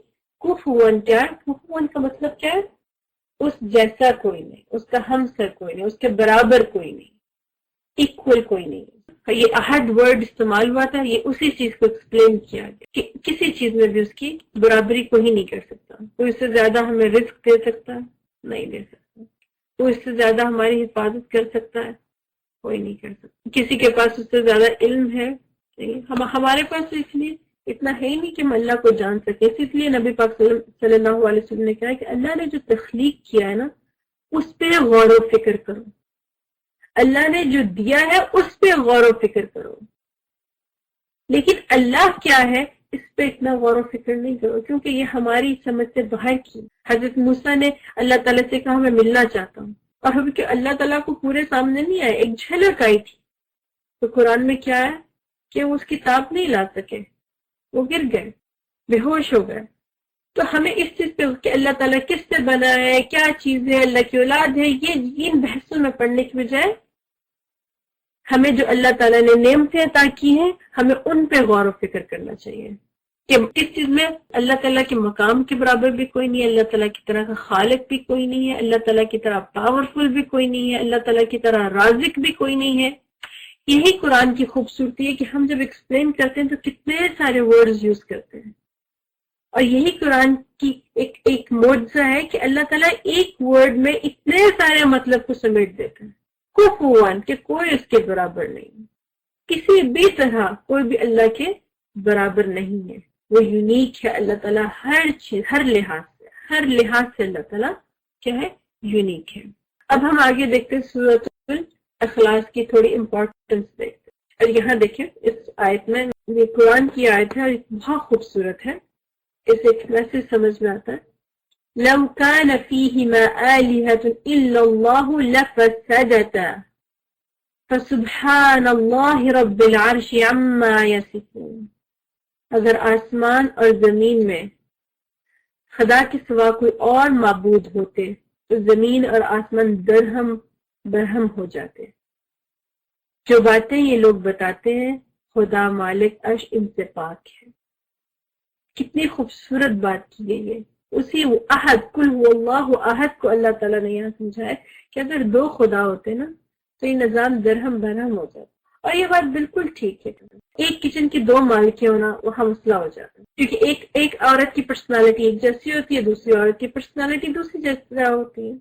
کفوا. کیا کفوا کا مطلب کیا ہے؟ اس جیسا کوئی نہیں، اس کا ہمسر کوئی نہیں، اس کے برابر کوئی نہیں، ایکول کوئی نہیں۔ یہ احد ورڈ استعمال ہوا تھا، یہ اسی چیز کو ایکسپلین کیا گیا کہ کسی چیز میں بھی اس کی برابری کوئی نہیں کر سکتا۔ کوئی اس سے زیادہ ہمیں رزق دے سکتا ہے؟ نہیں دے سکتا۔ کوئی اس سے زیادہ ہماری حفاظت کر سکتا ہے؟ کوئی نہیں کر سکتا۔ کسی کے پاس اس سے زیادہ علم ہے؟ نہیں۔ ہمارے پاس اس لیے اتنا ہے ہی نہیں کہ ہم اللہ کو جان سکے۔ اس لیے نبی پاک صلی اللہ علیہ وسلم نے کہا کہ اللہ نے جو تخلیق کیا ہے نا، اس پہ غور و فکر کرو۔ اللہ نے جو دیا ہے اس پہ غور و فکر کرو، لیکن اللہ کیا ہے اس پہ اتنا غور و فکر نہیں کرو، کیونکہ یہ ہماری سمجھ سے باہر کی۔ حضرت موسیٰ نے اللہ تعالیٰ سے کہا میں ملنا چاہتا ہوں، اور کہ اللہ تعالیٰ کو پورے سامنے نہیں آئے، ایک جھلک آئی تھی۔ تو قرآن میں کیا ہے کہ وہ اس کتاب نہیں لا سکے، وہ گر گئے، بے ہوش ہو گئے۔ تو ہمیں اس چیز پہ کہ اللہ تعالیٰ کس سے بنا ہے، کیا چیز ہے، اللہ کی اولاد ہے، یہ ان بحثوں میں پڑھنے کی بجائے ہمیں جو اللہ تعالیٰ نے نعمتیں عطا کی ہیں ہمیں ان پہ غور و فکر کرنا چاہیے کہ اس چیز میں اللہ تعالیٰ کے مقام کے برابر بھی کوئی نہیں ہے، اللہ تعالیٰ کی طرح کا خالق بھی کوئی نہیں ہے، اللہ تعالیٰ کی طرح پاورفل بھی کوئی نہیں ہے، اللہ تعالیٰ کی طرح رازق بھی کوئی نہیں ہے۔ یہی قرآن کی خوبصورتی ہے کہ ہم جب ایکسپلین کرتے ہیں تو کتنے سارے ورڈز یوز کرتے ہیں، اور یہی قرآن کی ایک معجزہ ہے کہ اللہ تعالیٰ ایک ورڈ میں اتنے سارے مطلب کو سمیٹ دیتے ہیں۔ کفوان کہ کوئی اس کے برابر نہیں، کسی بھی طرح کوئی بھی اللہ کے برابر نہیں ہے، وہ یونیک ہے۔ اللہ تعالیٰ ہر چیز، ہر لحاظ سے اللہ تعالیٰ کیا ہے، یونیک ہے۔ اب ہم آگے دیکھتے ہیں سورۃ الاخلاص کی تھوڑی امپورٹنس دیکھتے ہیں، اور یہاں دیکھیں اس آیت میں، یہ قرآن کی آیت ہے اور بہت خوبصورت ہے، اسے ایک میسج سمجھ میں آتا ہے۔ لو كان فيهما آلهة إلا الله لفسدتا فسبحان الله رب العرش عما يصفون۔ اگر آسمان اور زمین میں خدا کے سوا کوئی اور معبود ہوتے تو زمین اور آسمان درہم برہم ہو جاتے۔ جو باتیں یہ لوگ بتاتے ہیں خدا مالک عرش ان سے پاک ہے۔ کتنی خوبصورت بات کی گئی ہے۔ اسی احد، کل هو اللہ احد کو اللہ تعالیٰ نے یہاں سمجھا ہے کہ اگر دو خدا ہوتے نا تو یہ نظام درہم برہم ہو جاتا، اور یہ بات بالکل ٹھیک ہے۔ ایک کچن کی دو مالکیں ہونا وہاں مسئلہ ہو جاتا ہے، کیونکہ ایک عورت کی پرسنالٹی ایک جیسی ہوتی ہے، دوسری عورت کی پرسنالٹی دوسری جیسی ہوتی ہے۔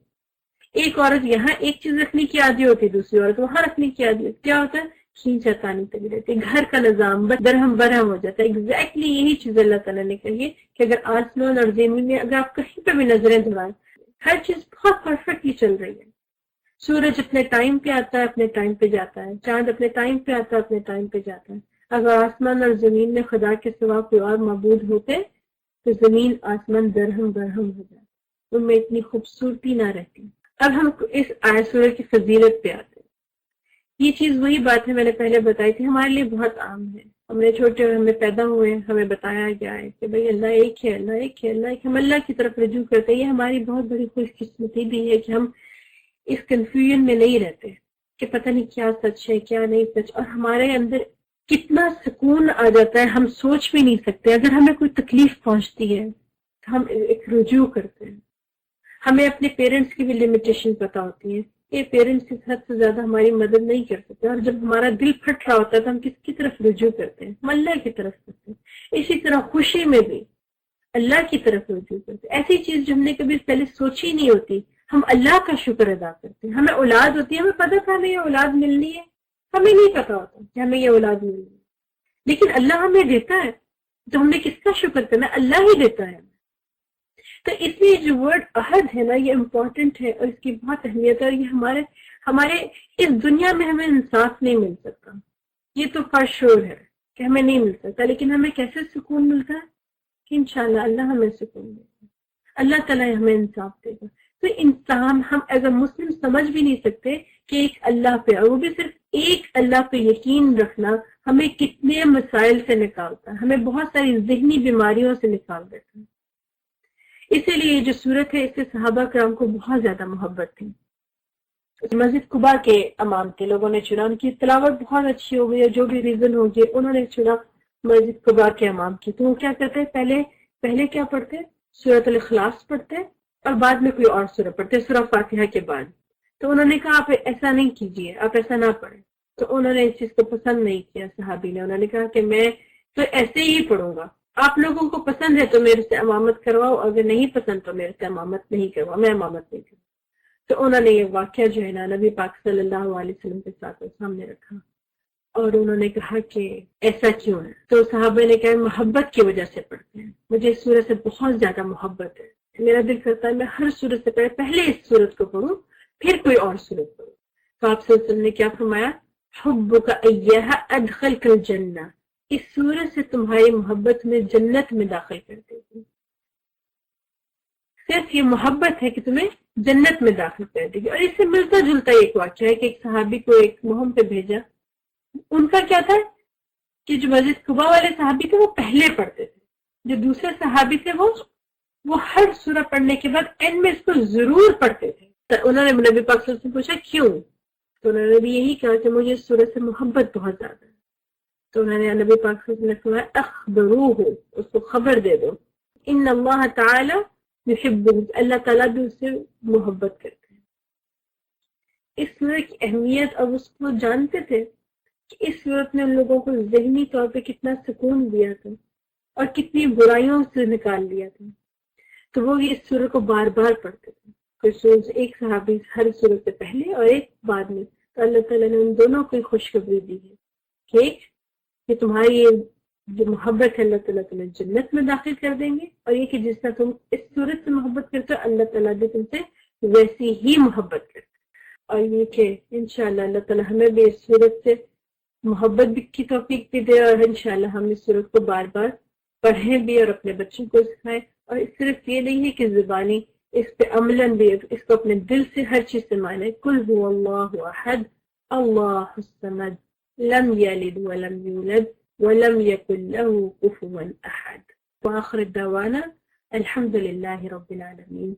ایک عورت یہاں ایک چیز رکھنے کی عادی ہوتی ہے، دوسری عورت وہاں رکھنے کی عادی ہوتی ہے، کیا ہوتا ہے، کھینچا تانی تگی رہتی ہے، گھر کا نظام بس درہم برہم ہو جاتا ہے۔ ایگزیکٹلی یہی چیز اللہ تعالیٰ نے کہی ہے کہ اگر آسمان اور زمین میں اگر آپ کہیں پہ بھی نظریں دوڑائیں، ہر چیز بہت پرفیکٹلی چل رہی ہے۔ سورج اپنے ٹائم پہ آتا ہے، اپنے ٹائم پہ جاتا ہے، چاند اپنے ٹائم پہ آتا ہے، اپنے ٹائم پہ جاتا ہے۔ اگر آسمان اور زمین میں خدا کے سوا کوئی اور معبود ہوتے تو زمین آسمان درہم برہم ہو جاتا، ان میں اتنی خوبصورتی نہ رہتی۔ اب ہم اس آیت سورہ کی فضیلت پہ آتے ہیں۔ یہ چیز وہی بات ہے میں نے پہلے بتائی تھی، ہمارے لیے بہت عام ہے۔ ہم نے چھوٹے ہوئے ہمیں پیدا ہوئے ہمیں بتایا گیا ہے کہ بھئی اللہ ایک ہے، اللہ ایک ہے، اللہ ایک، ہم اللہ کی طرف رجوع کرتے ہیں۔ یہ ہماری بہت بڑی خوش قسمتی بھی ہے کہ ہم اس کنفیوژن میں نہیں رہتے کہ پتہ نہیں کیا سچ ہے کیا نہیں سچ، اور ہمارے اندر کتنا سکون آ جاتا ہے، ہم سوچ بھی نہیں سکتے۔ اگر ہمیں کوئی تکلیف پہنچتی ہے تو ہم ایک رجوع کرتے ہیں۔ ہمیں اپنے پیرنٹس کی بھی لمیٹیشن پتہ ہوتی ہے، یہ پیرنٹس اس حد سے زیادہ ہماری مدد نہیں کر سکتے، اور جب ہمارا دل پھٹ رہا ہوتا ہے تو ہم کس کی طرف رجوع کرتے ہیں، ہم اللہ کی طرف کرتے ہیں۔ اسی طرح خوشی میں بھی اللہ کی طرف رجوع کرتے ہیں۔ ایسی چیز جو ہم نے کبھی پہلے سوچی نہیں ہوتی، ہم اللہ کا شکر ادا کرتے ہیں۔ ہمیں اولاد ہوتی ہے، ہمیں پتہ تھا ہمیں یہ اولاد ملنی ہے، ہمیں نہیں پتا ہوتا کہ ہمیں یہ اولاد ملنی ہے، لیکن اللہ ہمیں دیتا ہے تو ہم نے کس کا شکر کرنا ہے، اللہ ہی دیتا ہے۔ تو اس لیے جو ورڈ احد ہے نا یہ امپورٹنٹ ہے، اور اس کی بہت اہمیت ہے، اور یہ ہمارے اس دنیا میں ہمیں انصاف نہیں مل سکتا، یہ تو فار شور ہے کہ ہمیں نہیں مل سکتا، لیکن ہمیں کیسے سکون ملتا ہے کہ انشاءاللہ اللہ ہمیں سکون دے گا، اللہ تعالیٰ ہمیں انصاف دے گا۔ تو انسان ہم ایز اے مسلم سمجھ بھی نہیں سکتے کہ ایک اللہ پہ، اور وہ بھی صرف ایک اللہ پہ یقین رکھنا ہمیں کتنے مسائل سے نکالتا ہے، ہمیں بہت ساری ذہنی بیماریوں سے نکال دیتا ہے۔ اسی لیے یہ جو صورت ہے اس سے صحابہ کرام کو بہت زیادہ محبت تھی۔ مسجد قباء کے امام کے لوگوں نے چنا، ان کی تلاوت بہت اچھی ہو گئی ہے، جو بھی ریزن ہو گئے انہوں نے چنا مسجد قباء کے امام کی۔ تو وہ کیا کرتے، پہلے کیا پڑھتے، سورۃ الاخلاص پڑھتے، اور بعد میں کوئی اور سورہ پڑھتے سورہ فاتحہ کے بعد. تو انہوں نے کہا آپ ایسا نہیں کیجیے، آپ ایسا نہ پڑھیں. تو انہوں نے اس چیز کو پسند نہیں کیا صحابی نے. انہوں نے کہا کہ میں تو ایسے ہی پڑھوں گا، آپ لوگوں کو پسند ہے تو میرے سے امامت کرواؤ، اگر نہیں پسند تو میرے سے امامت نہیں کرواؤ، میں امامت نہیں کروں. تو انہوں نے یہ واقعہ جو ہے نا نبی پاک صلی اللہ علیہ وسلم کے ساتھ سامنے رکھا اور انہوں نے کہا کہ ایسا کیوں ہے؟ تو صحابہ نے کہا محبت کی وجہ سے پڑھتے ہیں، مجھے اس سورت سے بہت زیادہ محبت ہے، میرا دل کرتا ہے میں ہر سورت سے پہلے اس سورت کو پڑھوں پھر کوئی اور سورت پڑھوں. تو آپ صلی اللہ علیہ وسلم نے کیا فرمایا؟ حبک ایہا ادخلک الجنہ، اس سورت سے تمہاری محبت میں جنت میں داخل کر دے گی. صرف یہ محبت ہے کہ تمہیں جنت میں داخل کر دے گی. اور اس سے ملتا جلتا ایک واقعہ ہے کہ ایک صحابی کو ایک مہم پہ بھیجا. ان کا کیا تھا کہ جو مسجد قباء والے صحابی تھے وہ پہلے پڑھتے تھے، جو دوسرے صحابی تھے وہ ہر سورہ پڑھنے کے بعد اینڈ میں اس کو ضرور پڑھتے تھے. تو انہوں نے نبی پاک صلی اللہ علیہ وسلم سے پوچھا کیوں؟ تو انہوں نے بھی یہی کہا کہ مجھے اس سورہ سے محبت بہت زیادہ ہے. تو انہوں نے نبی پاک صلی اللہ علیہ وسلم نے فرمایا اخبروہ، اس کو خبر دے دو، ان اللہ تعالی یحبہ، اللہ تعالیٰ بھی اس سے محبت کرتے ہیں. اس سورہ کی اہمیت اور اس کو جانتے تھے کہ اس صورت نے ان لوگوں کو ذہنی طور پہ کتنا سکون دیا تھا اور کتنی برائیوں سے نکال دیا تھا. تو وہ اس سورہ کو بار بار پڑھتے تھے. ایک صحابی ہر سورت سے پہلے اور ایک بعد میں. تو اللہ تعالیٰ نے ان دونوں کو خوشخبری دی ہے کہ تمہاری یہ جو محبت ہے اللہ تعالیٰ تمہیں جنت میں داخل کر دیں گے، اور یہ کہ جس طرح تم اس صورت سے محبت کرتے ہو اللہ تعالیٰ بھی تم سے ویسی ہی محبت کرتے. اور یہ کہ انشاءاللہ اللہ تعالیٰ ہمیں بھی اس صورت سے محبت کی توفیق بھی دے، اور انشاءاللہ ہم اس صورت کو بار بار پڑھیں بھی اور اپنے بچوں کو سکھائیں. اور صرف یہ نہیں ہے کہ زبانی، اس پہ عملاً بھی اس کو اپنے دل سے ہر چیز سے مانے. قل هو اللہ احد اللہ الصمد لم یلد ولم یولد ولم یکن له کفوا احد. وآخر الدعوانا الحمد للہ رب العالمین.